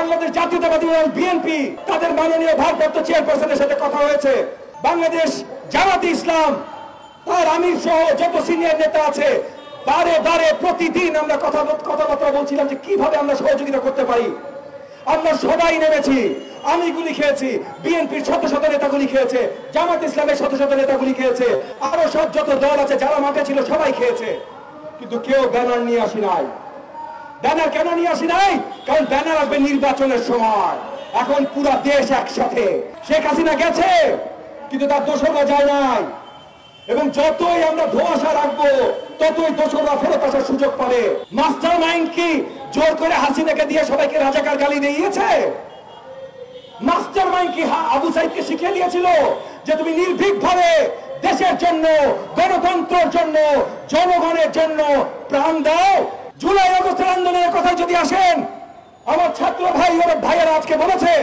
বাংলাদেশ জাতীয়তাবাদী দল বিএনপি তাদের মাননীয় ভারপ্রাপ্ত চেয়ারপারসনের সাথে কথা হয়েছে। বাংলাদেশ জামাতে ইসলাম তার আমির সহ যত সিনিয়র নেতা আছে বারে বারে প্রতিদিন আমরা কথাবার্তা বলছিলাম যে কিভাবে আমরা সহযোগিতা করতে পারি। আমরা সবাই নেমেছি, আমি গুলি খেয়েছি, বিএনপির শত শত নেতা গুলি খেয়েছে, জামাত ইসলামের শত শত নেতা গুলি খেয়েছে, আরো সব যত দল আছে যারা মাঠে ছিল সবাই খেয়েছে, কিন্তু কেউ ব্যানার নিয়ে আসি নাই। ব্যানার কেন নিয়ে আসি নাই? কারণ ব্যানার আসবে নির্বাচনের সময়। এখন পুরো দেশ একসাথে। শেখ হাসিনা গেছে কিন্তু তার দোসররা যায় নাই, এবং যতই আমরা ধোঁয়াশা রাখবো ততই দোসররা ফেরত আসার সুযোগ পাবে। মাস্টার মাইন্ড কি জোর করে হাসিনাকে দিয়ে সবাইকে রাজাকার গালি দিয়েছে? মাস্টার মাইন্ড কি আবু সাইদকে শিখিয়ে দিয়েছিল যে তুমি নির্ভীক ভাবে দেশের জন্য, গণতন্ত্রের জন্য, জনগণের জন্য প্রাণ দাও? জুলাই আগস্টের আন্দোলনের কথা যদি আসেন, আমার ছাত্র ভাই ও ভাইয়েরা আজকে বলেছে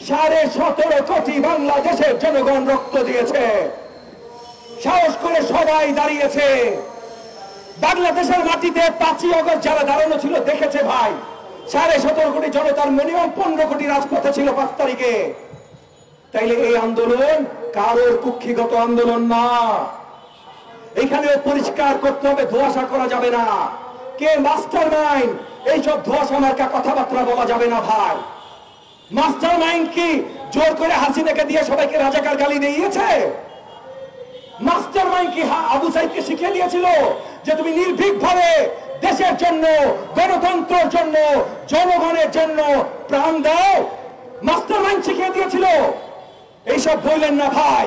17.5 কোটি বাংলাদেশের জনগণ রক্ত দিয়েছে, সাহস করে সবাই দাঁড়িয়েছে। বাংলাদেশের মাটিতে 5ই আগস্ট যারা দাঁড়ানো ছিল দেখেছে ভাই, 17.5 কোটি জনতার মিনিমাম 15 কোটি রাজপথে ছিল 5 তারিখে। তাইলে এই আন্দোলন কারোর কুক্ষিগত আন্দোলন না। এখানেও পরিষ্কার করতে হবে, ধোঁয়াশা করা যাবে না। কে মাস্টার মাইন্ড এইসব ধোঁয়াশা মার্কা কথাবার্তা বলা যাবে না ভাই। মাস্টার মাইন্ড কি জোর করে হাসিনাকে দিয়ে সবাইকে রাজাকার গালি দিয়েছে? মাস্টার মাইন্ড কি আবু সাইদকে শিখিয়ে দিয়েছিল যে তুমি নির্ভীক ভাবে দেশের জন্য, গণতন্ত্রের জন্য, জনগণের জন্য প্রাণ দাও? মাস্টার মাইন্ড শিখিয়ে দিয়েছিল? এইসব বললেন না ভাই।